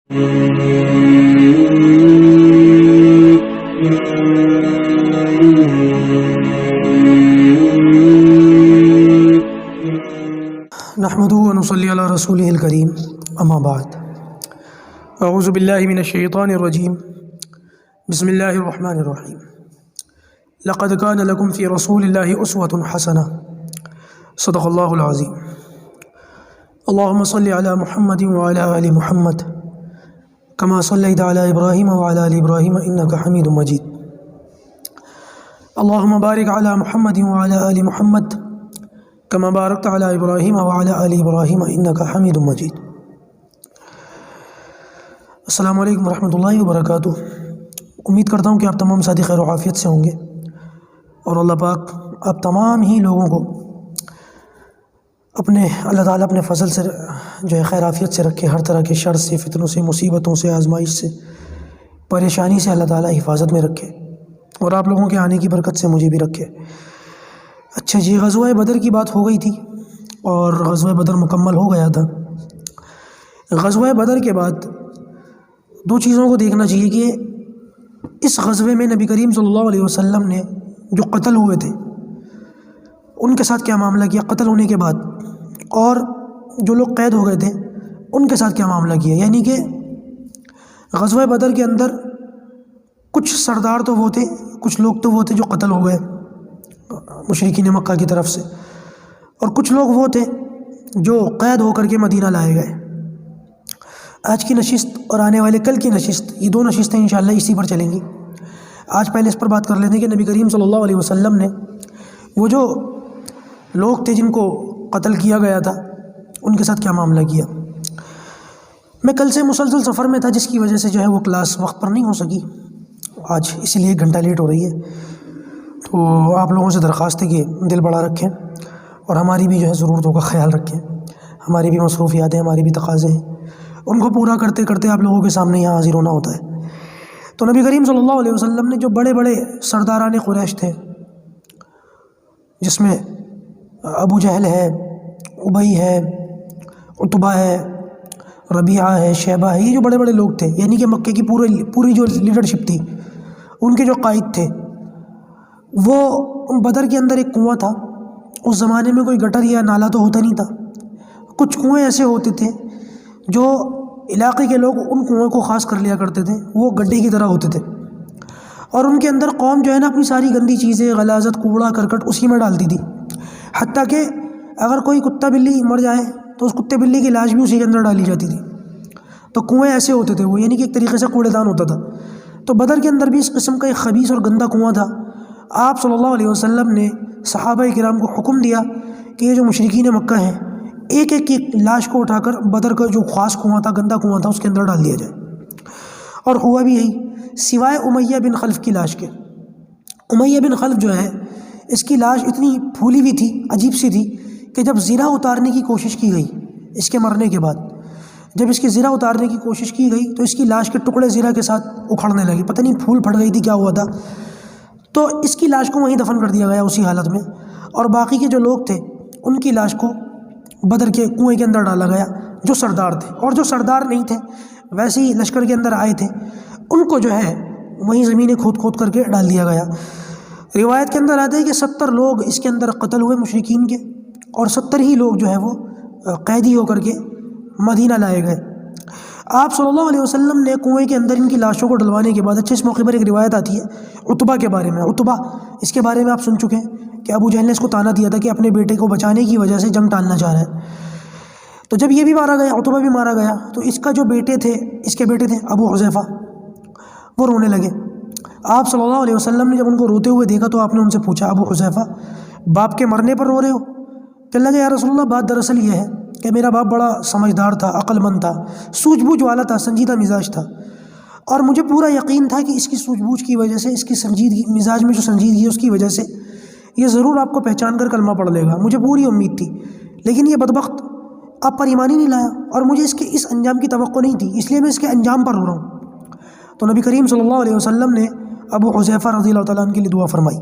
نحمدہ و نصلی علی رسولہ الکریم، اما بعد، اعوذ باللہ من الشیطان الرجیم، بسم اللہ الرحمن الرحیم۔ لقد کان لکم فی رسول اللہ اسوۃ حسنہ، صدق اللہ العظیم۔ اللہم صلی علی محمد وعلی آل محمد کما صلیت علی ابراہیم وعلی آل ابراہیم انک حمید مجید۔ اللہم بارک علی محمد وعلی آل محمد کما بارکت علی ابراہیم وعلی آل ابراہیم انک حمید مجید۔ السلام علیکم ورحمۃ اللہ وبرکاتہ۔ امید کرتا ہوں کہ آپ تمام ساتھی خیر و عافیت سے ہوں گے، اور اللہ پاک آپ تمام ہی لوگوں کو اللہ تعالیٰ اپنے فضل سے جو ہے خیر عافیت سے رکھے، ہر طرح کے شر سے، فتنوں سے، مصیبتوں سے، آزمائش سے، پریشانی سے اللہ تعالیٰ حفاظت میں رکھے، اور آپ لوگوں کے آنے کی برکت سے مجھے بھی رکھے۔ اچھا جی، غزوہ بدر کی بات ہو گئی تھی اور غزوہ بدر مکمل ہو گیا تھا۔ غزوہ بدر کے بعد دو چیزوں کو دیکھنا چاہیے کہ اس غزوے میں نبی کریم صلی اللہ علیہ وسلم نے جو قتل ہوئے تھے ان کے ساتھ کیا معاملہ کیا، قتل ہونے کے بعد، اور جو لوگ قید ہو گئے تھے ان کے ساتھ کیا معاملہ کیا۔ یعنی کہ غزوہ بدر کے اندر کچھ سردار تو وہ تھے، کچھ لوگ تو وہ تھے جو قتل ہو گئے مشرکین مکہ کی طرف سے، اور کچھ لوگ وہ تھے جو قید ہو کر کے مدینہ لائے گئے۔ آج کی نشست اور آنے والے کل کی نشست، یہ دو نشستیں انشاءاللہ اسی پر چلیں گی۔ آج پہلے اس پر بات کر لیتے ہیں کہ نبی کریم صلی اللہ علیہ وسلم نے وہ جو لوگ تھے جن کو قتل کیا گیا تھا ان کے ساتھ کیا معاملہ کیا۔ میں کل سے مسلسل سفر میں تھا، جس کی وجہ سے جو ہے وہ کلاس وقت پر نہیں ہو سکی، آج اسی لیے 1 گھنٹہ لیٹ ہو رہی ہے۔ تو آپ لوگوں سے درخواست ہے کہ دل بڑا رکھیں اور ہماری بھی جو ہے ضرورتوں کا خیال رکھیں۔ ہماری بھی مصروفیات ہیں، ہماری بھی تقاضے ہیں، ان کو پورا کرتے کرتے آپ لوگوں کے سامنے یہاں حاضر ہونا ہوتا ہے۔ تو نبی کریم صلی اللہ علیہ وسلم نے جو بڑے بڑے سرداران قریش تھے، جس میں ابو جہل ہے، ابی ہے، عتبہ ہے، ربیعہ ہے، شیبہ ہے، یہ جو بڑے بڑے لوگ تھے، یعنی کہ مکے کی پوری جو لیڈرشپ تھی، ان کے جو قائد تھے، وہ بدر کے اندر ایک کنواں تھا۔ اس زمانے میں کوئی گٹر یا نالا تو ہوتا نہیں تھا، کچھ کنویں ایسے ہوتے تھے جو علاقے کے لوگ ان کنویں کو خاص کر لیا کرتے تھے، وہ گڈھے کی طرح ہوتے تھے، اور ان کے اندر قوم جو ہے نا اپنی ساری گندی چیزیں، غلاظت، کوڑا کرکٹ اسی میں ڈالتی تھی، حتیٰ کہ اگر کوئی کتا بلی مر جائے تو اس کتے بلی کی لاش بھی اسی کے اندر ڈالی جاتی تھی۔ تو کنویں ایسے ہوتے تھے وہ، یعنی کہ ایک طریقے سے کوڑے دان ہوتا تھا۔ تو بدر کے اندر بھی اس قسم کا ایک خبیث اور گندا کنواں تھا۔ آپ صلی اللہ علیہ وسلم نے صحابہ کرام کو حکم دیا کہ یہ جو مشرکین مکہ ہیں، ایک ایک کی لاش کو اٹھا کر بدر کا جو خاص کنواں تھا، گندا کنواں تھا، اس کے اندر ڈال دیا جائے۔ اور ہوا بھی یہی، سوائے امیہ بن خلف کی لاش کے۔ امیہ بن خلف جو ہے، اس کی لاش اتنی پھولی ہوئی تھی، عجیب سی تھی، کہ جب زرہ اتارنے کی کوشش کی گئی اس کے مرنے کے بعد، جب اس کی زرہ اتارنے کی کوشش کی گئی تو اس کی لاش کے ٹکڑے زرہ کے ساتھ اکھڑنے لگے، پتہ نہیں پھول پھٹ گئی تھی، کیا ہوا تھا۔ تو اس کی لاش کو وہیں دفن کر دیا گیا اسی حالت میں، اور باقی کے جو لوگ تھے ان کی لاش کو بدر کے کنویں کے اندر ڈالا گیا، جو سردار تھے، اور جو سردار نہیں تھے ویسے ہی لشکر کے اندر آئے تھے، ان کو جو ہے وہیں زمینیں کھود کھود کر کے ڈال دیا گیا۔ روایت کے اندر آتا ہے کہ 70 لوگ اس کے اندر قتل ہوئے مشرکین کے، اور 70 ہی لوگ جو ہے وہ قیدی ہو کر کے مدینہ لائے گئے۔ آپ صلی اللہ علیہ وسلم نے کنویں کے اندر ان کی لاشوں کو ڈلوانے کے بعد، اچھا اس موقع پر ایک روایت آتی ہے عتبہ کے بارے میں۔ عتبہ، اس کے بارے میں آپ سن چکے ہیں کہ ابو جہل نے اس کو تانا دیا تھا کہ اپنے بیٹے کو بچانے کی وجہ سے جنگ ٹالنا چاہ رہا ہے۔ تو جب یہ بھی مارا گیا، عتبہ بھی مارا گیا، تو اس کا جو بیٹے تھے، اس کے بیٹے تھے ابو حذیفہ، وہ رونے لگے۔ آپ صلی اللہ علیہ وسلم نے جب ان کو روتے ہوئے دیکھا تو آپ نے ان سے پوچھا، ابو حذیفہ باپ کے مرنے پر رو رہے ہو؟ کہنے لگے یا رسول اللہ، بات دراصل یہ ہے کہ میرا باپ بڑا سمجھدار تھا، عقل مند تھا، سوجھ بوجھ والا تھا، سنجیدہ مزاج تھا، اور مجھے پورا یقین تھا کہ اس کی سوجھ بوجھ کی وجہ سے، اس کی سنجیدگی، مزاج میں جو سنجیدگی ہے اس کی وجہ سے یہ ضرور آپ کو پہچان کر کلمہ پڑھ لے گا، مجھے پوری امید تھی، لیکن یہ بدبخت آپ پر ایمان ہی نہیں لایا، اور مجھے اس کے اس انجام کی توقع نہیں تھی، اس لیے میں اس کے انجام پر رو رہا ہوں۔ تو نبی کریم صلی اللہ علیہ وسلم نے ابو حذیفہ رضی اللہ تعالیٰ عنہ کے لیے دعا فرمائی۔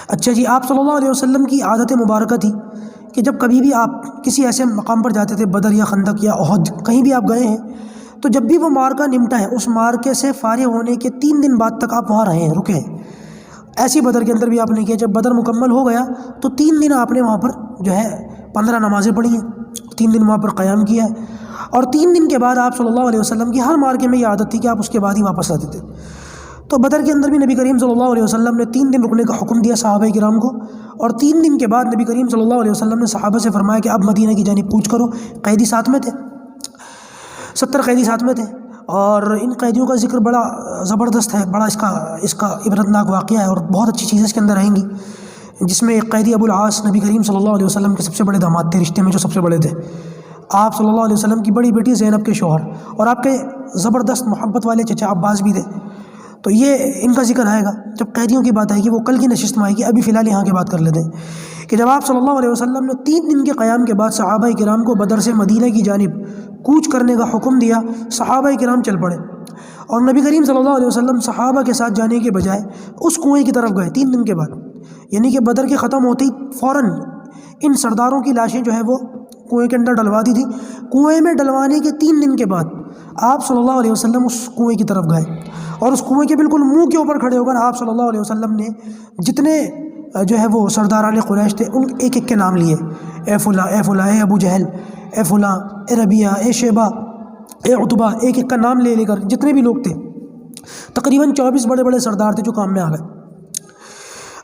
اچھا جی، آپ صلی اللہ علیہ وسلم کی عادت مبارکہ تھی کہ جب کبھی بھی آپ کسی ایسے مقام پر جاتے تھے، بدر یا خندق یا احد، کہیں بھی آپ گئے ہیں، تو جب بھی وہ مارکا نمٹا ہے، اس مارکے سے فارغ ہونے کے 3 دن بعد تک آپ وہاں رہے ہیں، رکے ہیں۔ ایسی بدر کے اندر بھی آپ نے کیا، جب بدر مکمل ہو گیا تو 3 دن آپ نے وہاں پر جو ہے 15 نمازیں پڑھی ہیں، 3 دن وہاں پر قیام کیا ہے، اور 3 دن کے بعد آپ صلی اللہ علیہ وسلم کی ہر مارکے میں یہ عادت تھی کہ آپ اس کے بعد ہی واپس آتے تھے۔ تو بدر کے اندر بھی نبی کریم صلی اللہ علیہ وسلم نے 3 دن رکنے کا حکم دیا صحابہ کرام کو، اور 3 دن کے بعد نبی کریم صلی اللہ علیہ وسلم نے صحابہ سے فرمایا کہ اب مدینہ کی جانب کوچ کرو۔ قیدی ساتھ میں تھے، 70 قیدی ساتھ میں تھے، اور ان قیدیوں کا ذکر بڑا زبردست ہے، بڑا اس کا عبرتناک واقعہ ہے، اور بہت اچھی چیزیں اس کے اندر آئیں گی، جس میں ایک قیدی ابو العاص نبی کریم صلی اللہ علیہ وسلم کے سب سے بڑے داماد تھے، رشتے میں جو سب سے بڑے تھے، آپ صلی اللہ علیہ وسلم کی بڑی بیٹی زینب کے شوہر، اور آپ کے زبردست محبت والے چچا عباس بھی تھے۔ تو یہ ان کا ذکر آئے گا جب قیدیوں کی بات آئے گی، وہ کل کی نشست میں آئے گی، ابھی فی الحال یہاں کی بات کر لیتے ہیں کہ جب آپ صلی اللہ علیہ وسلم نے 3 دن کے قیام کے بعد صحابہ کرام کو بدر سے مدینہ کی جانب کوچ کرنے کا حکم دیا، صحابہ کرام چل پڑے، اور نبی کریم صلی اللہ علیہ وسلم صحابہ کے ساتھ جانے کے بجائے اس کنویں کی طرف گئے 3 دن کے بعد، یعنی کہ بدر کے ختم ہوتے ہی فوراً ان سرداروں کی لاشیں جو ہے وہ کنویں کے اندر ڈلوا دی تھی۔ کنویں میں ڈلوانے کے 3 دن کے بعد آپ صلی اللہ علیہ وسلم اس کنویں کی طرف گئے، اور اس کنویں کے بالکل منہ کے اوپر کھڑے ہو کر آپ صلی اللہ علیہ وسلم نے جتنے جو ہے وہ سرداران قریش تھے ان ایک ایک کے نام لیے، اے فلاں اے فلاں، اے ابو جہل، اے فلاں، اے ربیعہ، اے شیبہ، اے عتبہ، ایک ایک کا نام لے کر جتنے بھی لوگ تھے، تقریباً 24 بڑے بڑے سردار تھے جو کام میں آ گئے۔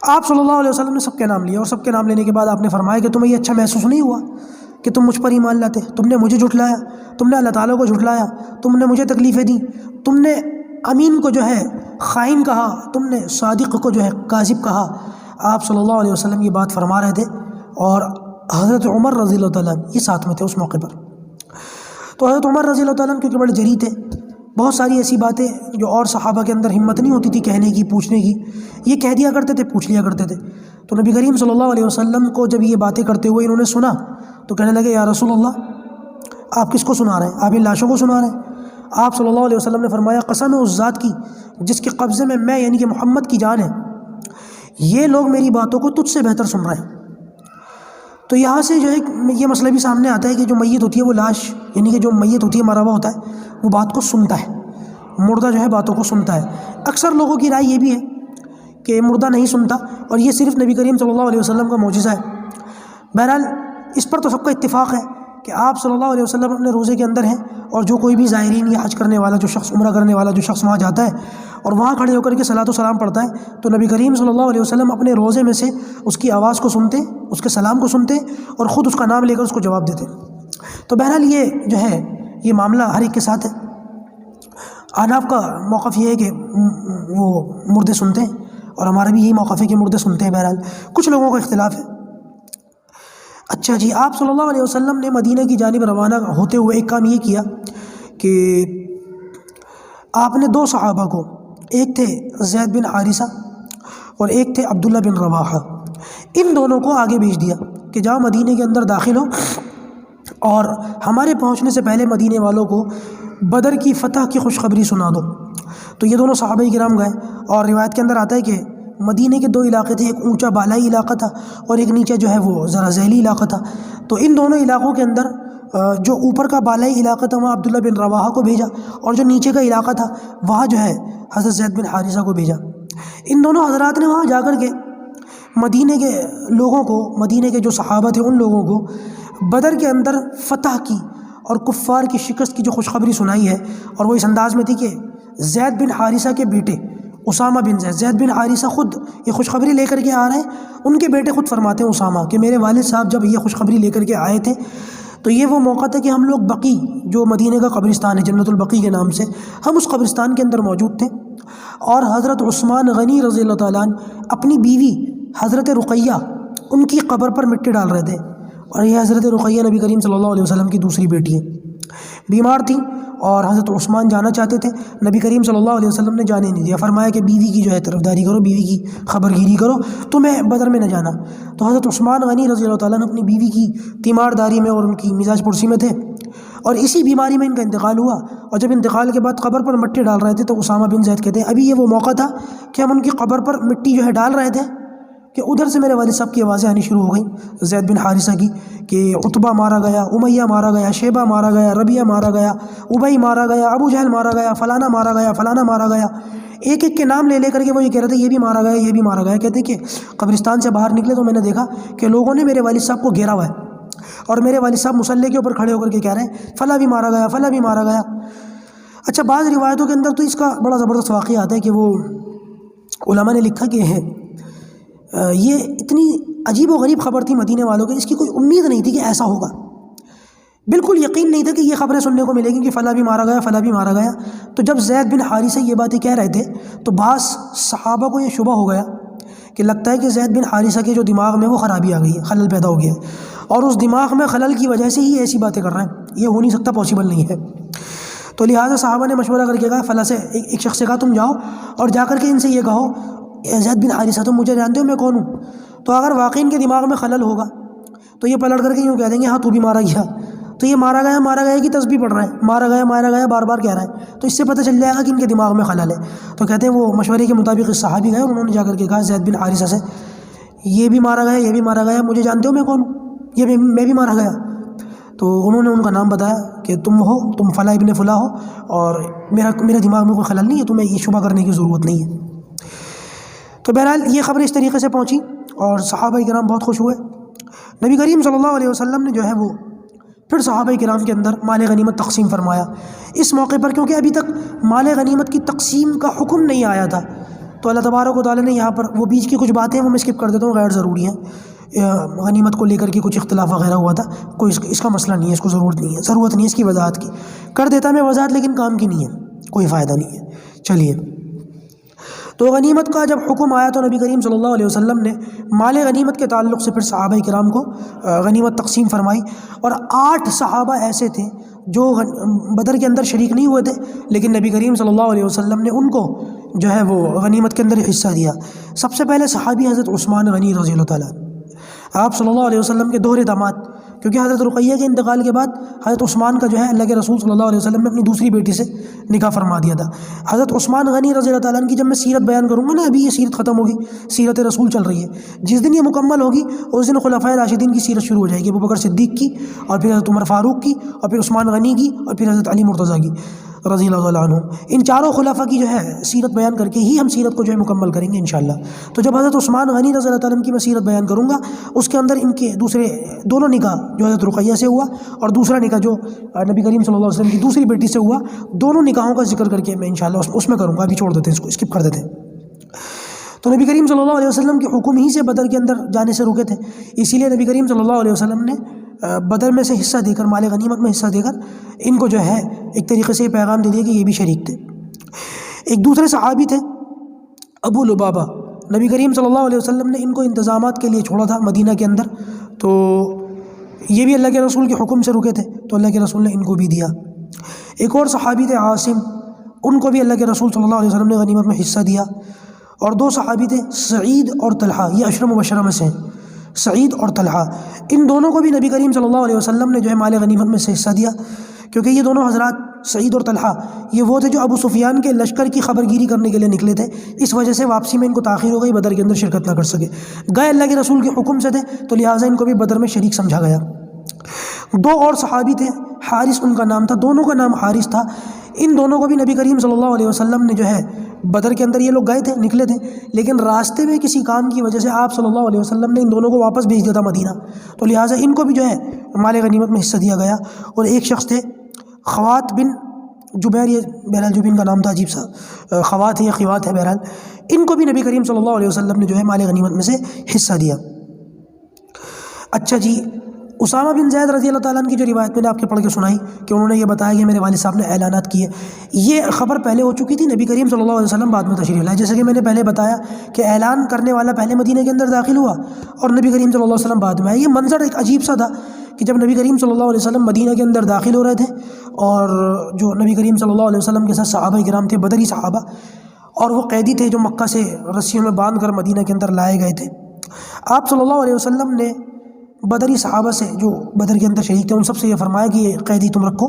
آپ صلی اللہ علیہ وسلم نے سب کے نام لیے، اور سب کے نام لینے کے بعد آپ نے فرمایا کہ تمہیں یہ اچھا محسوس نہیں ہوا کہ تم مجھ پر ایمان لاتے؟ تم نے مجھے جھٹلایا، تم نے اللہ تعالیٰ کو جھٹلایا، تم نے مجھے تکلیفیں دیں، تم نے امین کو جو ہے خائن کہا، تم نے صادق کو جو ہے کاذب کہا۔ آپ صلی اللہ علیہ وسلم یہ بات فرما رہے تھے، اور حضرت عمر رضی اللہ تعالیٰ عنہ یہ ساتھ میں تھے اس موقع پر۔ تو حضرت عمر رضی اللہ تعالیٰ عنہ کیونکہ بڑے جری تھے، بہت ساری ایسی باتیں جو اور صحابہ کے اندر ہمت نہیں ہوتی تھی کہنے کی، پوچھنے کی، یہ کہہ دیا کرتے تھے، پوچھ لیا کرتے تھے۔ تو نبی کریم صلی اللہ علیہ وسلم کو جب یہ باتیں کرتے ہوئے انہوں نے سنا تو کہنے لگے، یا رسول اللہ آپ کس کو سنا رہے ہیں؟ آپ ان لاشوں کو سنا رہے ہیں؟ آپ صلی اللہ علیہ وسلم نے فرمایا، قسم ہے اس ذات کی جس کے قبضے میں یعنی کہ محمد کی جان ہے، یہ لوگ میری باتوں کو تجھ سے بہتر سن رہے ہیں۔ تو یہاں سے جو ہے یہ مسئلہ بھی سامنے آتا ہے کہ جو میت ہوتی ہے وہ لاش، یعنی کہ جو میت ہوتی ہے، مرا ہوا ہوتا ہے، وہ بات کو سنتا ہے، مردہ جو ہے باتوں کو سنتا ہے۔ اکثر لوگوں کی رائے یہ بھی ہے کہ مردہ نہیں سنتا، اور یہ صرف نبی کریم صلی اللہ علیہ وسلم کا معجزہ ہے۔ بہرحال اس پر تو سب کا اتفاق ہے کہ آپ صلی اللہ علیہ وسلم اپنے روزے کے اندر ہیں، اور جو کوئی بھی زائرین یا حج کرنے والا جو شخص، عمرہ کرنے والا جو شخص وہاں جاتا ہے اور وہاں کھڑے ہو کر کے صلاۃ و سلام پڑھتا ہے، تو نبی کریم صلی اللہ علیہ وسلم اپنے روزے میں سے اس کی آواز کو سنتے، اس کے سلام کو سنتے، اور خود اس کا نام لے کر اس کو جواب دیتے۔ تو بہرحال یہ جو ہے یہ معاملہ ہر ایک کے ساتھ ہے۔ احناف کا موقف یہ ہے کہ وہ مردے سنتے ہیں، اور ہمارا بھی یہی موقف ہے کہ مردے سنتے ہیں۔ بہرحال کچھ لوگوں کا اختلاف ہے۔ اچھا جی، آپ صلی اللہ علیہ وسلم نے مدینہ کی جانب روانہ ہوتے ہوئے ایک کام یہ کیا کہ آپ نے 2 صحابہ کو، ایک تھے زید بن حارثہ اور ایک تھے عبداللہ بن رواحہ، ان دونوں کو آگے بھیج دیا کہ جاؤ مدینہ کے اندر داخل ہو، اور ہمارے پہنچنے سے پہلے مدینے والوں کو بدر کی فتح کی خوشخبری سنا دو۔ تو یہ دونوں صحابہ کرام گئے، اور روایت کے اندر آتا ہے کہ مدینہ کے 2 علاقے تھے، ایک اونچا بالائی علاقہ تھا اور ایک نیچے جو ہے وہ ذرا ذیلی علاقہ تھا۔ تو ان دونوں علاقوں کے اندر جو اوپر کا بالائی علاقہ تھا وہاں عبداللہ بن رواحہ کو بھیجا، اور جو نیچے کا علاقہ تھا وہاں جو ہے حضرت زید بن حارثہ کو بھیجا۔ ان دونوں حضرات نے وہاں جا کر کے مدینہ کے لوگوں کو، مدینہ کے جو صحابہ تھے ان لوگوں کو بدر کے اندر فتح کی اور کفار کی شکست کی جو خوشخبری سنائی ہے، اور وہ اس انداز میں تھی کہ زید بن حارثہ کے بیٹے اسامہ بن زید بن حارثہ خود یہ خوشخبری لے کر کے آ رہے ہیں۔ ان کے بیٹے خود فرماتے ہیں اسامہ کہ میرے والد صاحب جب یہ خوشخبری لے کر کے آئے تھے تو یہ وہ موقع تھا کہ ہم لوگ بقی، جو مدینہ کا قبرستان ہے جنت البقی کے نام سے، ہم اس قبرستان کے اندر موجود تھے، اور حضرت عثمان غنی رضی اللہ تعالیٰ عنہ اپنی بیوی حضرت رقیہ ان کی قبر پر مٹی ڈال رہے تھے، اور یہ حضرت رقیہ نبی کریم صلی اللہ علیہ وسلم کی دوسری بیٹی ہے، بیمار تھیں اور حضرت عثمان جانا چاہتے تھے، نبی کریم صلی اللہ علیہ وسلم نے جانے نہیں دیا، فرمایا کہ بیوی کی جو ہے طرفداری کرو، بیوی کی خبر گیری کرو، تمہیں بدر میں نہ جانا۔ تو حضرت عثمان غنی رضی اللہ تعالیٰ نے اپنی بیوی کی تیمارداری میں اور ان کی مزاج پرسی میں تھے، اور اسی بیماری میں ان کا انتقال ہوا، اور جب انتقال کے بعد قبر پر مٹی ڈال رہے تھے تو اسامہ بن زید کہتے ہیں ابھی یہ وہ موقع تھا کہ ہم ان کی قبر پر مٹی جو ہے ڈال رہے تھے، کہ ادھر سے میرے والد صاحب کی آوازیں آنی شروع ہو گئیں زید بن حارثہ کی کہ عتبہ مارا گیا، امیہ مارا گیا، شیبہ مارا گیا، ربیہ مارا گیا، ابی مارا گیا، ابو جہل مارا گیا، فلانا مارا گیا، فلانا مارا گیا. ایک ایک کے نام لے لے کر کے وہ یہ کہہ رہے تھے یہ بھی مارا گیا، یہ بھی مارا گیا. کہتے ہیں کہ قبرستان سے باہر نکلے تو میں نے دیکھا کہ لوگوں نے میرے والد صاحب کو گھیرا ہوا ہے اور میرے والد صاحب مصلی کے اوپر کھڑے ہو کر کے کہہ رہے ہیں فلاں بھی مارا گیا، فلاں بھی مارا گیا. اچھا، بعض روایتوں کے اندر تو اس کا بڑا زبردست واقعہ آتا ہے کہ وہ علماء نے لکھا کہ یہ اتنی عجیب و غریب خبر تھی مدینے والوں کی، اس کی کوئی امید نہیں تھی کہ ایسا ہوگا. بالکل یقین نہیں تھا کہ یہ خبریں سننے کو ملے گی کہ فلاں بھی مارا گیا، فلاں بھی مارا گیا. تو جب زید بن حارثہ یہ باتیں کہہ رہے تھے تو بعض صحابہ کو یہ شبہ ہو گیا کہ لگتا ہے کہ زید بن حارثہ کے جو دماغ میں وہ خرابی آ گئی ہے، خلل پیدا ہو گیا ہے، اور اس دماغ میں خلل کی وجہ سے ہی ایسی باتیں کر رہے ہیں. یہ ہو نہیں سکتا، پاسبل نہیں ہے. تو لہٰذا صحابہ نے مشورہ کر کے کہا فلاں سے ایک شخص سے کہا تم جاؤ اور جا کر کے ان سے یہ کہو زید بن حارثہ تم مجھے جانتے ہو میں کون ہوں؟ تو اگر واقعی ان کے دماغ میں خلل ہوگا تو یہ پلٹ کر کے یوں کہہ دیں گے ہاں تو بھی مارا گیا. تو یہ مارا گیا کی تسبیح پڑھ رہا ہے، مارا گیا بار بار کہہ رہا ہے. تو اس سے پتہ چل جائے گا کہ ان کے دماغ میں خلل ہے. تو کہتے ہیں وہ مشورے کے مطابق اس صحابی گئے اور انہوں نے جا کر کے کہا زید بن حارثہ سے یہ بھی مارا گیا، یہ بھی مارا گیا، مجھے جانتے ہو میں کون ہوں؟ یہ میں بھی مارا گیا. تو انہوں نے ان کا نام بتایا کہ تم فلاں ابن فلاں ہو اور میرے دماغ میں کوئی خلل نہیں ہے، تمہیں یہ شبہ کرنے کی ضرورت نہیں ہے. تو بہرحال یہ خبر اس طریقے سے پہنچی اور صحابہ کرام بہت خوش ہوئے. نبی کریم صلی اللہ علیہ وسلم نے جو ہے وہ پھر صحابہ کرام کے اندر مال غنیمت تقسیم فرمایا. اس موقع پر کیونکہ ابھی تک مال غنیمت کی تقسیم کا حکم نہیں آیا تھا تو اللہ تبارک و تعالیٰ نے یہاں پر وہ بیچ کی کچھ باتیں وہ میں اسکپ کر دیتا ہوں، غیر ضروری ہیں. غنیمت کو لے کر کے کچھ اختلاف وغیرہ ہوا تھا، کوئی اس کا مسئلہ نہیں ہے، اس کو ضرورت نہیں ہے اس کی وضاحت کی. کر دیتا میں وضاحت لیکن کام کی نہیں ہے، کوئی فائدہ نہیں ہے. چلیے، تو غنیمت کا جب حکم آیا تو نبی کریم صلی اللہ علیہ وسلم نے مال غنیمت کے تعلق سے پھر صحابہ کرام کو غنیمت تقسیم فرمائی. اور 8 صحابہ ایسے تھے جو بدر کے اندر شریک نہیں ہوئے تھے لیکن نبی کریم صلی اللہ علیہ وسلم نے ان کو جو ہے وہ غنیمت کے اندر حصہ دیا. سب سے پہلے صحابی حضرت عثمان غنی رضی اللہ تعالیٰ. آپ صلی اللہ علیہ وسلم کے دوہرے داماد، کیونکہ حضرت رقیہ کے انتقال کے بعد حضرت عثمان کا جو ہے اللہ کے رسول صلی اللہ علیہ وسلم نے اپنی دوسری بیٹی سے نکاح فرما دیا تھا. حضرت عثمان غنی رضی اللہ تعالیٰ عنہ کی جب میں سیرت بیان کروں گا نا، ابھی یہ سیرت ختم ہوگی، سیرت رسول چل رہی ہے. جس دن یہ مکمل ہوگی اس دن خلفائے راشدین کی سیرت شروع ہو جائے گی، ابوبکر صدیق کی اور پھر حضرت عمر فاروق کی اور پھر عثمان غنی کی اور پھر حضرت علی مرتضیٰ کی رضی اللہ تعالیٰ عنہ. ان چاروں خلفاء کی جو ہے سیرت بیان کر کے ہی ہم سیرت کو جو ہے مکمل کریں گے انشاءاللہ. تو جب حضرت عثمان غنی رضی اللہ تعالیٰ عنہ کی میں سیرت بیان کروں گا اس کے اندر ان کے دوسرے دونوں نکاح جو حضرت رقیہ سے ہوا اور دوسرا نکاح جو نبی کریم صلی اللہ علیہ وسلم کی دوسری بیٹی سے ہوا، دونوں نکاحوں کا ذکر کر کے میں انشاءاللہ اس میں کروں گا. ابھی چھوڑ دیتے ہیں، اس کو اسکپ کر دیتے ہیں. تو نبی کریم صلی اللہ علیہ وسلم کے حکم ہی سے بدر کے اندر جانے سے رکے تھے، اسی لیے نبی کریم صلی اللہ علیہ وسلم نے بدر میں سے حصہ دے کر، مال غنیمت میں حصہ دے کر ان کو جو ہے ایک طریقے سے یہ پیغام دے دیا کہ یہ بھی شریک تھے. ایک دوسرے صحابی تھے ابو لبابہ، نبی کریم صلی اللہ علیہ وسلم نے ان کو انتظامات کے لیے چھوڑا تھا مدینہ کے اندر، تو یہ بھی اللہ کے رسول کے حکم سے رکے تھے تو اللہ کے رسول نے ان کو بھی دیا. ایک اور صحابی تھے عاصم، ان کو بھی اللہ کے رسول صلی اللہ علیہ وسلم نے غنیمت میں حصہ دیا. اور 2 صحابی تھے سعید اور طلحہ، یہ 10 مبشرہ میں سے ہیں، سعید اور طلحہ. ان دونوں کو بھی نبی کریم صلی اللہ علیہ وسلم نے جو ہے مال غنیمت میں سے حصہ دیا، کیونکہ یہ دونوں حضرات سعید اور طلحہ یہ وہ تھے جو ابو سفیان کے لشکر کی خبر گیری کرنے کے لیے نکلے تھے. اس وجہ سے واپسی میں ان کو تاخیر ہو گئی، بدر کے اندر شرکت نہ کر سکے. گئے اللہ کے رسول کے حکم سے تھے تو لہٰذا ان کو بھی بدر میں شریک سمجھا گیا. 2 اور صحابی تھے، حارث ان کا نام تھا، دونوں کا نام حارث تھا. ان دونوں کو بھی نبی کریم صلی اللہ علیہ وسلم نے جو ہے بدر کے اندر یہ لوگ گئے تھے، نکلے تھے، لیکن راستے میں کسی کام کی وجہ سے آپ صلی اللہ علیہ وسلم نے ان دونوں کو واپس بھیج دیا تھا مدینہ، تو لہٰذا ان کو بھی جو ہے مال غنیمت میں حصہ دیا گیا. اور ایک شخص تھے خوات بن جبیر، یہ بہرحال جو بھی ان کا نام تھا عجیب سا، خوات ہے یا خوات ہے، بہرحال ان کو بھی نبی کریم صلی اللہ علیہ وسلم نے جو ہے مال غنیمت میں سے حصہ دیا. اچھا جی، اسامہ بن زید رضی اللہ تعالیٰ عنہ کی جو روایت میں نے آپ کے پڑھ کے سنائی کہ انہوں نے یہ بتایا کہ میرے والد صاحب نے اعلانات کیے، یہ خبر پہلے ہو چکی تھی، نبی کریم صلی اللہ علیہ وسلم بعد میں تشریف لائے. جیسے کہ میں نے پہلے بتایا کہ اعلان کرنے والا پہلے مدینہ کے اندر داخل ہوا اور نبی کریم صلی اللہ علیہ وسلم بعد میں آئے. یہ منظر ایک عجیب سا تھا کہ جب نبی کریم صلی اللہ علیہ وسلم مدینہ کے اندر داخل ہو رہے تھے اور جو نبی کریم صلی اللہ علیہ وسلم کے ساتھ صحابہ کرام تھے، بدری صحابہ، اور وہ قیدی تھے جو مکہ سے رسیوں میں باندھ کر مدینہ کے اندر لائے گئے تھے. آپ صلی اللہ علیہ وسلم نے بدری صحابہ سے جو بدر کے اندر شریک تھے ان سب سے یہ فرمایا کہ یہ قیدی تم رکھو،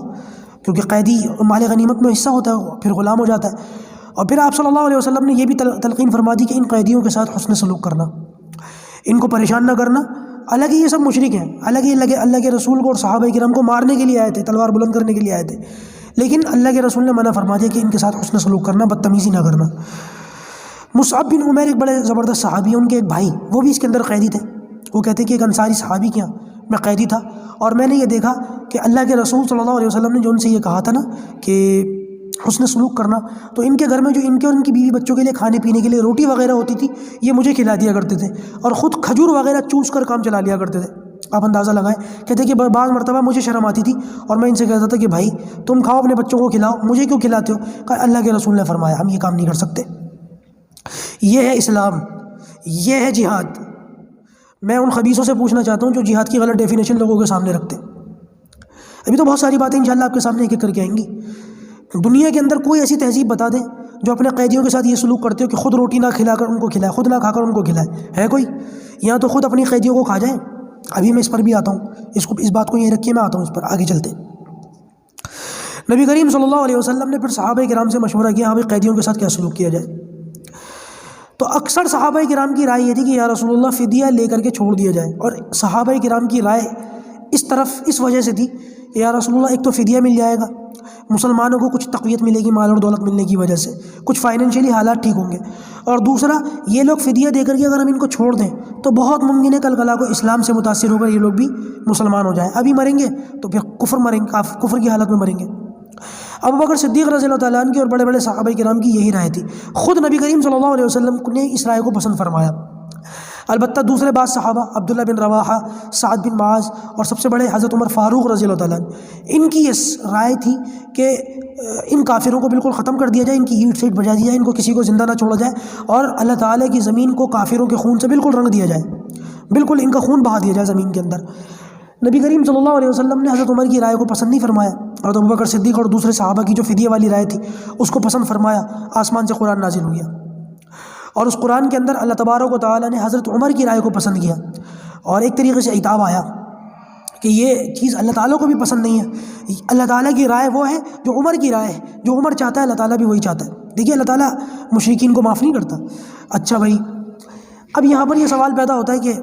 کیونکہ قیدی مال غنیمت میں حصہ ہوتا ہے، پھر غلام ہو جاتا ہے. اور پھر آپ صلی اللہ علیہ وسلم نے یہ بھی تلقین فرما دی کہ ان قیدیوں کے ساتھ حسن سلوک کرنا. ان کو پریشان نہ کرنا. حالانکہ یہ سب مشرک ہیں، حالانکہ یہ اللہ کے رسول کو اور صحابہ کرام کو مارنے کے لیے آئے تھے، تلوار بلند کرنے کے لیے آئے تھے، لیکن اللہ کے رسول نے منع فرما دیا کہ ان کے ساتھ حسن سلوک کرنا، بدتمیزی نہ کرنا. مصعب بن عمیر ایک بڑے زبردست صحابی ہیں، ان کے ایک بھائی وہ بھی اس کے اندر قیدی تھے. وہ کہتے کہ ایک انصاری صحابی کے یہاں میں قیدی تھا اور میں نے یہ دیکھا کہ اللہ کے رسول صلی اللہ علیہ وسلم نے جو ان سے یہ کہا تھا نا کہ حسن سلوک کرنا، تو ان کے گھر میں جو ان کے اور ان کی بیوی بچوں کے لیے کھانے پینے کے لیے روٹی وغیرہ ہوتی تھی یہ مجھے کھلا دیا کرتے تھے، اور خود کھجور وغیرہ چوس کر کام چلا لیا کرتے تھے. آپ اندازہ لگائیں. کہتے کہ بعض مرتبہ مجھے شرم آتی تھی اور میں ان سے کہتا تھا کہ بھائی تم کھاؤ، اپنے بچوں کو کھلاؤ، مجھے کیوں کھلاتے ہو؟ کہ اللہ کے رسول نے فرمایا ہم یہ کام نہیں کر سکتے. یہ ہے اسلام، یہ ہے جہاد. میں ان خبیثوں سے پوچھنا چاہتا ہوں جو جہاد کی غلط ڈیفینیشن لوگوں کے سامنے رکھتے. ابھی تو بہت ساری باتیں انشاءاللہ آپ کے سامنے ایک ایک کر کے آئیں گی. دنیا کے اندر کوئی ایسی تہذیب بتا دیں جو اپنے قیدیوں کے ساتھ یہ سلوک کرتے ہو کہ خود روٹی نہ کھلا کر ان کو کھلائے، خود نہ کھا کر ان کو کھلائے. ہے کوئی؟ یا تو خود اپنی قیدیوں کو کھا جائیں. ابھی میں اس پر بھی آتا ہوں، اس بات کو یہیں رکھیے، میں آتا ہوں اس پر، آگے چلتے. نبی کریم صلی اللہ علیہ وسلم نے پھر صحابہ کرام سے مشورہ کیا ہمیں قیدیوں کے ساتھ کیا سلوک کیا جائے. تو اکثر صحابہ کرام کی رائے یہ تھی کہ یا رسول اللہ فدیہ لے کر کے چھوڑ دیا جائے. اور صحابہ کرام کی رائے اس وجہ سے تھی کہ یا رسول اللہ ایک تو فدیہ مل جائے گا، مسلمانوں کو کچھ تقویت ملے گی مال اور دولت ملنے کی وجہ سے، کچھ فائنینشلی حالات ٹھیک ہوں گے، اور دوسرا یہ لوگ فدیہ دے کر کے اگر ہم ان کو چھوڑ دیں تو بہت ممکن ہے کل کلا کو اسلام سے متاثر ہو کر یہ لوگ بھی مسلمان ہو جائیں. ابھی مریں گے تو پھر کفر کی حالت میں مریں گے. ابوبکر صدیق رضی اللہ تعالیٰ عنہ کی اور بڑے بڑے صحابہ کرام کی یہی رائے تھی. خود نبی کریم صلی اللہ علیہ وسلم نے اس رائے کو پسند فرمایا. البتہ دوسرے بعض صحابہ عبداللہ بن رواحہ، سعد بن معاذ اور سب سے بڑے حضرت عمر فاروق رضی اللہ تعالیٰ عنہ، ان کی یہ رائے تھی کہ ان کافروں کو بالکل ختم کر دیا جائے، ان کی اینٹ سیٹ بجا دی جائے، ان کو کسی کو زندہ نہ چھوڑا جائے، اور اللہ تعالیٰ کی زمین کو کافروں کے خون سے بالکل رنگ دیا جائے، بالکل ان کا خون بہا دیا جائے زمین کے اندر. نبی کریم صلی اللہ علیہ وسلم نے حضرت عمر کی رائے کو پسند نہیں فرمایا، اور ابوبکر صدیق اور دوسرے صحابہ کی جو فدیہ والی رائے تھی اس کو پسند فرمایا. آسمان سے قرآن نازل ہو گیا اور اس قرآن کے اندر اللہ تبارک و تعالیٰ نے حضرت عمر کی رائے کو پسند کیا، اور ایک طریقے سے عتاب آیا کہ یہ چیز اللہ تعالیٰ کو بھی پسند نہیں ہے. اللہ تعالیٰ کی رائے وہ ہے جو عمر کی رائے ہے، جو عمر چاہتا ہے اللہ تعالیٰ بھی وہی چاہتا ہے. دیکھیے اللہ تعالیٰ مشرکین کو معاف نہیں کرتا. اچھا بھائی، اب یہاں پر یہ سوال پیدا ہوتا ہے کہ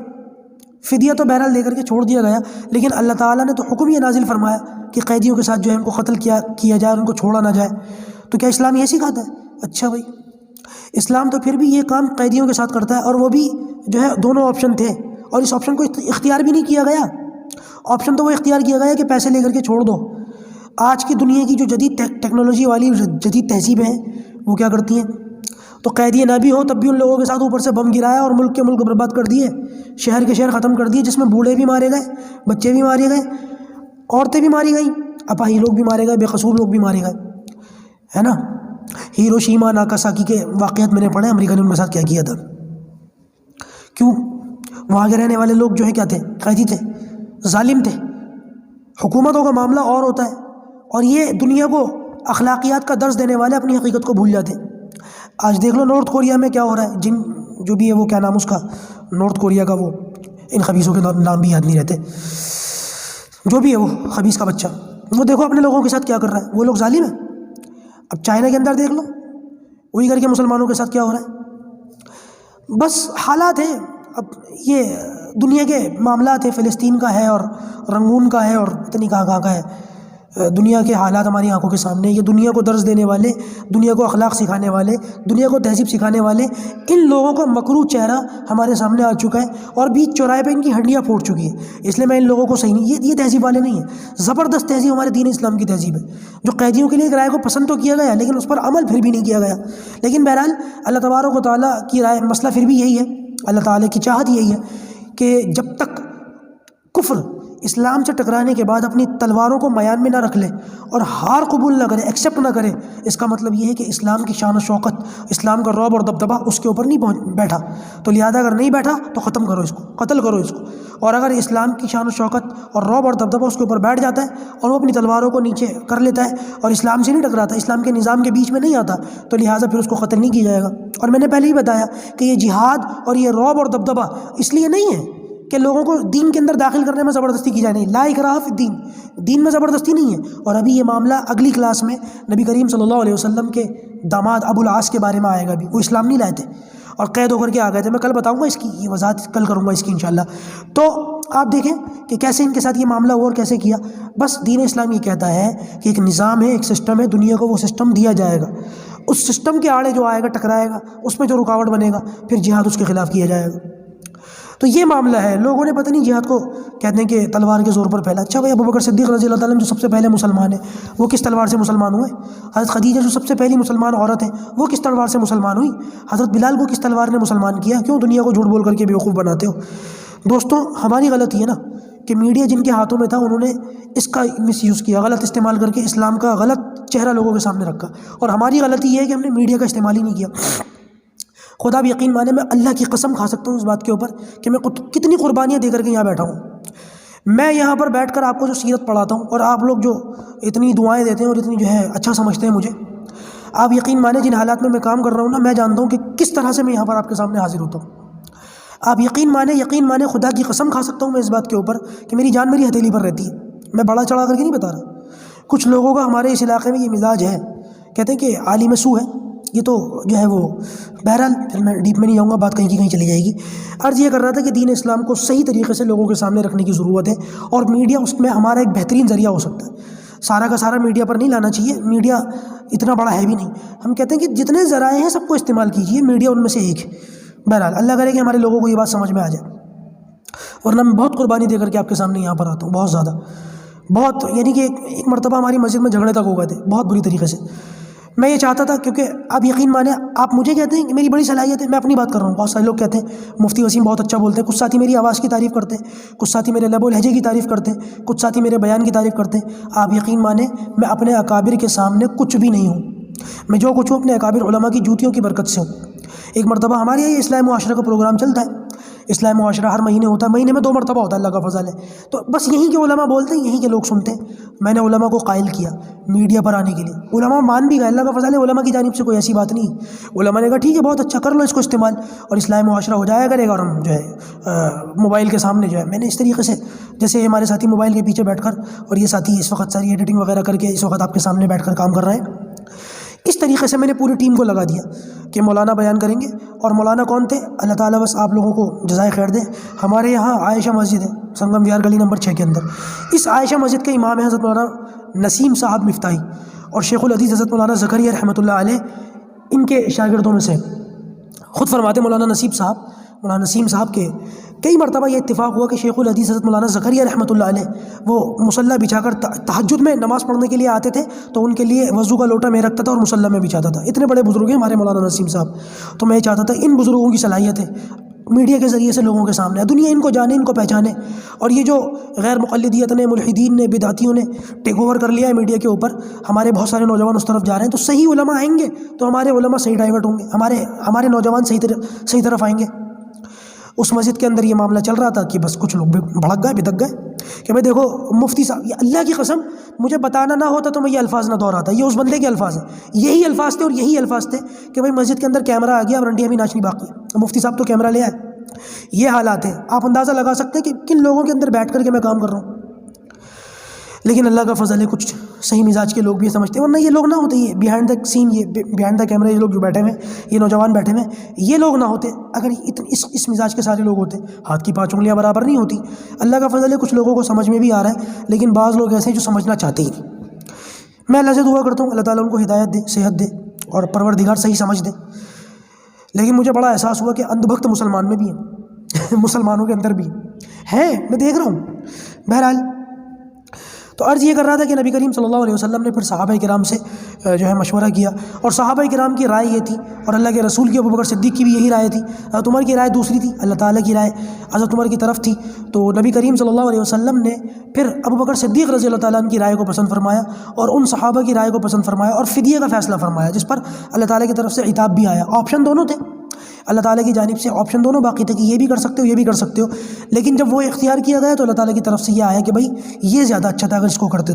فدیہ تو بہرحال دے کر کے چھوڑ دیا گیا، لیکن اللہ تعالیٰ نے تو حکم یہ نازل فرمایا کہ قیدیوں کے ساتھ جو ہے ان کو قتل کیا جائے، ان کو چھوڑا نہ جائے. تو کیا اسلام یہ سکھاتا ہے؟ اچھا بھائی، اسلام تو پھر بھی یہ کام قیدیوں کے ساتھ کرتا ہے، اور وہ بھی جو ہے دونوں آپشن تھے، اور اس آپشن کو اختیار بھی نہیں کیا گیا. آپشن تو وہ اختیار کیا گیا کہ پیسے لے کر کے چھوڑ دو. آج کی دنیا کی جو جدید ٹیکنالوجی والی جدید تہذیبیں ہیں وہ کیا کرتی ہیں؟ تو قیدی نہ بھی ہو تب بھی ان لوگوں کے ساتھ اوپر سے بم گرایا اور ملک کے ملک برباد کر دیے، شہر کے شہر ختم کر دیے، جس میں بوڑھے بھی مارے گئے، بچے بھی مارے گئے، عورتیں بھی ماری گئیں، اپاہی لوگ بھی مارے گئے، بے قصور لوگ بھی مارے گئے، ہے نا. ہیروشیما ناگاساکی کے واقعات میں نے پڑھے، امریکہ نے ان کے ساتھ کیا کیا تھا. کیوں؟ وہاں کے رہنے والے لوگ جو ہے کیا تھے؟ قیدی تھے، ظالم تھے. حکومتوں کا معاملہ اور ہوتا ہے، اور یہ دنیا کو اخلاقیات کا درس دینے والے اپنی حقیقت کو بھول جاتے ہیں. آج دیکھ لو نارتھ کوریا میں کیا ہو رہا ہے. جو بھی ہے وہ کیا نام اس کا، نارتھ کوریا کا، وہ ان خبیثوں کے نام بھی یاد نہیں رہتے، جو بھی ہے وہ خبیث کا بچہ، وہ دیکھو اپنے لوگوں کے ساتھ کیا کر رہا ہے. وہ لوگ ظالم ہیں. اب چائنا کے اندر دیکھ لو، وہی کر کے مسلمانوں کے ساتھ کیا ہو رہا ہے. بس حالات ہیں. اب یہ دنیا کے معاملات ہیں، فلسطین کا ہے اور رنگون کا ہے اور اتنی کہاں کا ہے. دنیا کے حالات ہماری آنکھوں کے سامنے. یہ دنیا کو درس دینے والے، دنیا کو اخلاق سکھانے والے، دنیا کو تہذیب سکھانے والے، ان لوگوں کا مکروہ چہرہ ہمارے سامنے آ چکا ہے، اور بیچ چوراہے پہ ان کی ہڈیاں پھوٹ چکی ہے. اس لیے میں ان لوگوں کو صحیح نہیں، یہ تہذیب والے نہیں ہیں. زبردست تہذیب ہمارے دین اسلام کی تہذیب ہے، جو قیدیوں کے لیے ایک رائے کو پسند تو کیا گیا لیکن اس پر عمل پھر بھی نہیں کیا گیا. لیکن بہرحال اللہ تبارک و تعالیٰ کی رائے، مسئلہ پھر بھی یہی ہے، اللہ تعالیٰ کی چاہت یہی ہے کہ جب تک کفر اسلام سے ٹکرانے کے بعد اپنی تلواروں کو میان میں نہ رکھ لے اور ہار قبول نہ کرے، ایکسیپٹ نہ کرے، اس کا مطلب یہ ہے کہ اسلام کی شان و شوکت، اسلام کا رعب اور دبدبہ اس کے اوپر نہیں بیٹھا. تو لہذا اگر نہیں بیٹھا تو ختم کرو اس کو، قتل کرو اس کو. اور اگر اسلام کی شان و شوکت اور رعب اور دبدبہ اس کے اوپر بیٹھ جاتا ہے اور وہ اپنی تلواروں کو نیچے کر لیتا ہے اور اسلام سے نہیں ٹکراتا، اسلام کے نظام کے بیچ میں نہیں آتا، تو لہٰذا پھر اس کو قتل نہیں کیا جائے گا. اور میں نے پہلے ہی بتایا کہ یہ جہاد اور یہ رعب اور دبدبہ اس لیے نہیں ہے کہ لوگوں کو دین کے اندر داخل کرنے میں زبردستی کی جائے. نہیں، لا اکراہ فی الدین، دین میں زبردستی نہیں ہے. اور ابھی یہ معاملہ اگلی کلاس میں نبی کریم صلی اللہ علیہ وسلم کے داماد ابو العاص کے بارے میں آئے گا. بھی وہ اسلام نہیں لائے تھے، اور قید ہو کر کے آ گئے تھے. میں کل بتاؤں گا اس کی یہ وضاحت کل کروں گا اس کی انشاءاللہ. تو آپ دیکھیں کہ کیسے ان کے ساتھ یہ معاملہ ہوا اور کیسے کیا. بس دین اسلام یہ کہتا ہے کہ ایک نظام ہے، ایک سسٹم ہے، دنیا کو وہ سسٹم دیا جائے گا، اس سسٹم کے آڑے جو آئے گا ٹکرائے گا، اس میں جو رکاوٹ بنے گا پھر جہاد اس کے خلاف کیا جائے گا. تو یہ معاملہ ہے. لوگوں نے پتہ نہیں جہاد کو کہتے ہیں کہ تلوار کے زور پر پھیلا. اچھا بھائی ابوبکر صدیق رضی اللہ تعالیٰ عنہ جو سب سے پہلے مسلمان ہیں وہ کس تلوار سے مسلمان ہوئے؟ حضرت خدیجہ جو سب سے پہلی مسلمان عورت ہے وہ کس تلوار سے مسلمان ہوئی؟ حضرت بلال کو کس تلوار نے مسلمان کیا؟ کیوں دنیا کو جھوٹ بول کر کے بیوقوف بناتے ہو؟ دوستوں ہماری غلطی ہے نا کہ میڈیا جن کے ہاتھوں میں تھا انہوں نے اس کا مس یوز کیا، غلط استعمال کر کے اسلام کا غلط چہرہ لوگوں کے سامنے رکھا. اور ہماری غلطی یہ ہے کہ ہم نے میڈیا کا استعمال ہی نہیں کیا. خدا بھی یقین مانے میں اللہ کی قسم کھا سکتا ہوں اس بات کے اوپر کہ میں کتنی قربانیاں دے کر کے یہاں بیٹھا ہوں. میں یہاں پر بیٹھ کر آپ کو جو سیرت پڑھاتا ہوں اور آپ لوگ جو اتنی دعائیں دیتے ہیں اور اتنی جو ہے اچھا سمجھتے ہیں مجھے، آپ یقین مانیں جن حالات میں کام کر رہا ہوں نا میں جانتا ہوں کہ کس طرح سے میں یہاں پر آپ کے سامنے حاضر ہوتا ہوں. آپ یقین مانیں خدا کی قسم کھا سکتا ہوں میں اس بات کے اوپر کہ میری جان میری ہتھیلی پر رہتی ہے. میں بڑا چڑھا کر کے نہیں بتا رہا. کچھ لوگوں کا ہمارے اس علاقے میں یہ مزاج ہے، کہتے ہیں کہ عالم سو ہے یہ تو جو ہے وہ. بہرحال پھر میں ڈیپ میں نہیں جاؤں گا، بات کہیں کی کہیں چلی جائے گی. عرض یہ کر رہا تھا کہ دین اسلام کو صحیح طریقے سے لوگوں کے سامنے رکھنے کی ضرورت ہے اور میڈیا اس میں ہمارا ایک بہترین ذریعہ ہو سکتا ہے. سارا کا سارا میڈیا پر نہیں لانا چاہیے، میڈیا اتنا بڑا ہے بھی نہیں. ہم کہتے ہیں کہ جتنے ذرائع ہیں سب کو استعمال کیجیے، میڈیا ان میں سے ایک ہے. بہرحال اللہ کرے کہ ہمارے لوگوں کو یہ بات سمجھ میں آ جائے، ورنہ میں بہت قربانی دے کر کے آپ کے سامنے یہاں پر آتا ہوں، بہت زیادہ، بہت. یعنی کہ ایک مرتبہ ہماری مسجد میں جھگڑے تک ہو گئے تھے بہت بری طریقے سے. میں یہ چاہتا تھا کیونکہ آپ یقین مانیں آپ مجھے کہتے ہیں کہ میری بڑی صلاحیت ہے، میں اپنی بات کر رہا ہوں. بہت سارے لوگ کہتے ہیں مفتی وسیم بہت اچھا بولتے ہیں، کچھ ساتھی میری آواز کی تعریف کرتے ہیں، کچھ ساتھی میرے لب و لہجے کی تعریف کرتے ہیں، کچھ ساتھی میرے بیان کی تعریف کرتے ہیں. آپ یقین مانیں میں اپنے اکابر کے سامنے کچھ بھی نہیں ہوں. میں جو کچھ ہوں اپنے اکابر علماء کی جوتیوں کی برکت سے ہوں. ایک مرتبہ ہمارے یہاں اسلام معاشرہ کا پروگرام چلتا ہے. اسلام معاشرہ ہر مہینے ہوتا ہے، مہینے میں 2 مرتبہ ہوتا ہے، اللہ کا فضل ہے. تو بس یہیں کے علماء بولتے ہیں، یہیں کے لوگ سنتے ہیں. میں نے علماء کو قائل کیا میڈیا پر آنے کے لیے. علماء مان بھی گئے، اللہ کا فضل ہے، علماء کی جانب سے کوئی ایسی بات نہیں. علماء نے کہا ٹھیک ہے بہت اچھا، کر لو اس کو استعمال اور اسلام معاشرہ ہو جایا کرے گا. اور ہم جو ہے موبائل کے سامنے جو ہے میں نے اس طریقے سے جیسے ہمارے ساتھی موبائل کے پیچھے بیٹھ کر اور یہ ساتھی اس وقت ساری ایڈیٹنگ وغیرہ کر کے اس وقت آپ کے سامنے بیٹھ کر کام کر رہے ہیں، اس طریقے سے میں نے پوری ٹیم کو لگا دیا کہ مولانا بیان کریں گے. اور مولانا کون تھے؟ اللہ تعالیٰ بس آپ لوگوں کو جزائے خیر دے. ہمارے یہاں عائشہ مسجد ہے سنگم وہار گلی نمبر 6 کے اندر. اس عائشہ مسجد کے امام ہیں حضرت مولانا نسیم صاحب مفتاحی اور شیخ الحدیث حضرت مولانا زکریا رحمۃ اللہ علیہ ان کے شاگردوں میں سے. خود فرماتے مولانا نسیم صاحب کے کئی مرتبہ یہ اتفاق ہوا کہ شیخ الحدیث حضرت مولانا زکریا رحمۃ اللہ علیہ وہ مصلی بچھا کر تہجد میں نماز پڑھنے کے لیے آتے تھے تو ان کے لیے وضو کا لوٹا میں رکھتا تھا اور مصلی میں بچھاتا تھا. اتنے بڑے بزرگ ہیں ہمارے مولانا نسیم صاحب. تو میں یہ چاہتا تھا ان بزرگوں کی صلاحیت ہے میڈیا کے ذریعے سے لوگوں کے سامنے، دنیا ان کو جانے، ان کو پہچانے. اور یہ جو غیر مقلدیت نے، ملحدین نے، بدعتیوں نے ٹیک اوور کر لیا ہے میڈیا کے اوپر، ہمارے بہت سارے نوجوان اس طرف جا رہے ہیں. تو صحیح علماء آئیں گے تو ہمارے علماء صحیح ڈائیورٹ ہوں گے، ہمارے نوجوان صحیح طرف آئیں گے. اس مسجد کے اندر یہ معاملہ چل رہا تھا کہ بس کچھ لوگ بھڑک گئے، بدک گئے کہ بھائی دیکھو مفتی صاحب، یہ اللہ کی قسم مجھے بتانا نہ ہوتا تو میں یہ الفاظ نہ دہراتا. یہ اس بندے کے الفاظ ہیں، یہی الفاظ تھے اور یہی الفاظ تھے کہ بھائی مسجد کے اندر کیمرہ آ گیا اب رنڈیاں بھی ناچنی باقی ہے، مفتی صاحب تو کیمرہ لے آئے. یہ حالات ہیں. آپ اندازہ لگا سکتے ہیں کہ کن لوگوں کے اندر بیٹھ کر کے میں کام کر رہا ہوں. لیکن اللہ کا فضل ہے کچھ صحیح مزاج کے لوگ بھی سمجھتے ہیں، ورنہ یہ لوگ نہ ہوتے. یہ بیہائنڈ دا سین، یہ بیہائنڈ دا کیمرہ یہ لوگ جو بیٹھے ہوئے ہیں، یہ نوجوان بیٹھے ہوئے ہیں، یہ لوگ نہ ہوتے اگر اس مزاج کے سارے لوگ ہوتے. ہاتھ کی 5 انگلیاں برابر نہیں ہوتی. اللہ کا فضل ہے کچھ لوگوں کو سمجھ میں بھی آ رہا ہے، لیکن بعض لوگ ایسے ہیں جو سمجھنا چاہتے ہی نہیں. میں اللہ سے دعا کرتا ہوں اللہ تعالیٰ ان کو ہدایت دے، صحت دے اور پروردگار صحیح سمجھ دے. لیکن مجھے بڑا احساس ہوا کہ اندھ بھکت مسلمان میں بھی ہیں مسلمانوں کے اندر بھی ہیں، میں دیکھ رہا ہوں. بہرحال تو عرض یہ کر رہا تھا کہ نبی کریم صلی اللہ علیہ وسلم نے پھر صحابہ کرام سے جو ہے مشورہ کیا اور صحابہ کرام کی رائے یہ تھی اور اللہ کے رسول کی ابوبکر صدیق کی بھی یہی رائے تھی. حضرت عمر کی رائے دوسری تھی، اللہ تعالیٰ کی رائے حضرت عمر کی طرف تھی. تو نبی کریم صلی اللہ علیہ وسلم نے پھر ابوبکر صدیق رضی اللہ تعالیٰ عنہ کی رائے کو پسند فرمایا اور ان صحابہ کی رائے کو پسند فرمایا اور فدیے کا فیصلہ فرمایا، جس پر اللہ تعالیٰ کی طرف سے عتاب بھی آیا. آپشن دونوں تھے، اللہ تعالیٰ کی جانب سے آپشن دونوں باقی تھے کہ یہ بھی کر سکتے ہو یہ بھی کر سکتے ہو. لیکن جب وہ اختیار کیا گیا تو اللہ تعالیٰ کی طرف سے یہ آیا کہ بھائی یہ زیادہ اچھا تھا اگر اس کو کرتے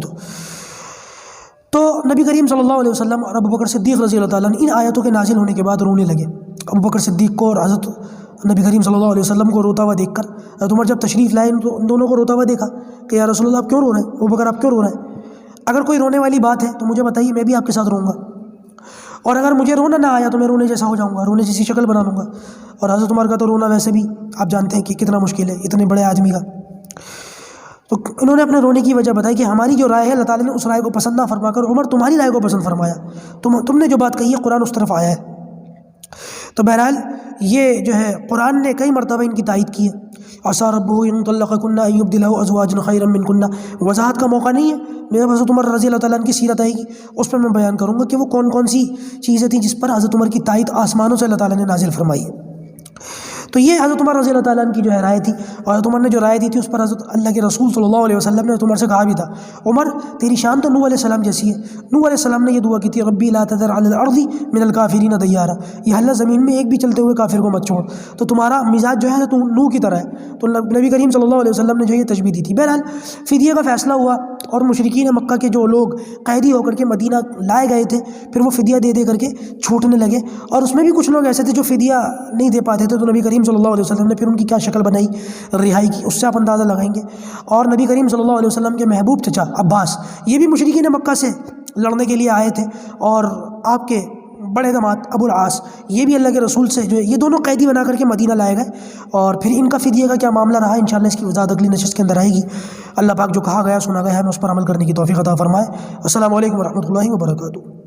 تو نبی کریم صلی اللہ علیہ وسلم اور ابوبکر صدیق رضی اللہ تعالیٰ عنہ ان آیتوں کے نازل ہونے کے بعد رونے لگے. ابوبکر صدیق کو اور حضرت نبی کریم صلی اللہ علیہ وسلم کو روتا ہوا دیکھ کر حضرت عمر جب تشریف لائے ان دونوں کو روتا ہوا دیکھا کہ یا رسول اللہ آپ کیوں رو رہے ہیں، ابوبکر آپ کیوں رو رہے ہیں، اگر کوئی رونے والی بات ہے تو مجھے بتائیے میں بھی آپ کے ساتھ روں گا. اور اگر مجھے رونا نہ آیا تو میں رونے جیسا ہو جاؤں گا، رونے جیسی شکل بنا لوں گا. اور حضرت عمر کا تو رونا ویسے بھی آپ جانتے ہیں کہ کتنا مشکل ہے اتنے بڑے آدمی کا. تو انہوں نے اپنے رونے کی وجہ بتائی کہ ہماری جو رائے ہے اللہ تعالیٰ نے اس رائے کو پسند نہ فرما کر عمر تمہاری رائے کو پسند فرمایا، تم نے جو بات کہی ہے قرآن اس طرف آیا ہے. تو بہرحال یہ جو ہے قرآن نے کئی مرتبہ ان کی تائید کی ہے. عسیٰ ربہ ان طلقکن ان یبدلہ ازواجا خیرا منکن. وضاحت کا موقع نہیں ہے، میرے حضرت عمر رضی اللہ تعالیٰ عنہ کی سیرت آئے گی، اس پر میں بیان کروں گا کہ وہ کون کون سی چیزیں تھیں جس پر حضرت عمر کی تائید آسمانوں سے اللہ تعالیٰ نے نازل فرمائی ہے. تو یہ حضرت عمر رضی اللہ تعالیٰ عنہ کی جو ہے رائے تھی، اور حضرت عمر نے جو رائے دی تھی اس پر حضرت اللہ کے رسول صلی اللہ علیہ وسلم نے حضرت عمر سے کہا بھی تھا، عمر تیری شان تو نوح علیہ السلام جیسی ہے. نوح علیہ السلام نے یہ دعا کی تھی، ربی لا تذر علی الارض من الکافرین دیارا، یہ اللہ زمین میں ایک بھی چلتے ہوئے کافر کو مت چھوڑ. تو تمہارا مزاج جو ہے تو نوح کی طرح ہے. تو نبی کریم صلی اللہ علیہ وسلم نے جو یہ تشبیہ دی تھی. بہرحال فدیے کا فیصلہ ہوا اور مشرکین مکہ کے جو لوگ قیدی ہو کر کے مدینہ لائے گئے تھے پھر وہ فدیہ دے کر کے چھوٹنے لگے، اور اس میں بھی کچھ لوگ ایسے تھے جو فدیہ نہیں دے پاتے تھے. تو نبی کریم صلی اللہ علیہ وسلم نے پھر ان کی کیا شکل بنائی رہائی کی، اس سے آپ اندازہ لگائیں گے. اور نبی کریم صلی اللہ علیہ وسلم کے محبوب چچا عباس، یہ بھی مشرکین مکہ سے لڑنے کے لیے آئے تھے، اور آپ کے بڑے داماد ابو العاص یہ بھی اللہ کے رسول سے جو ہے یہ دونوں قیدی بنا کر کے مدینہ لائے گئے. اور پھر ان کا فدیے کا کیا معاملہ رہا انشاءاللہ اس کی وضاحت اگلی نشست کے اندر آئے گی. اللہ پاک جو کہا گیا سنا گیا ہے ہمیں اس پر عمل کرنے کی توفیق عطا فرمائے. السلام علیکم ورحمۃ اللہ وبرکاتہ.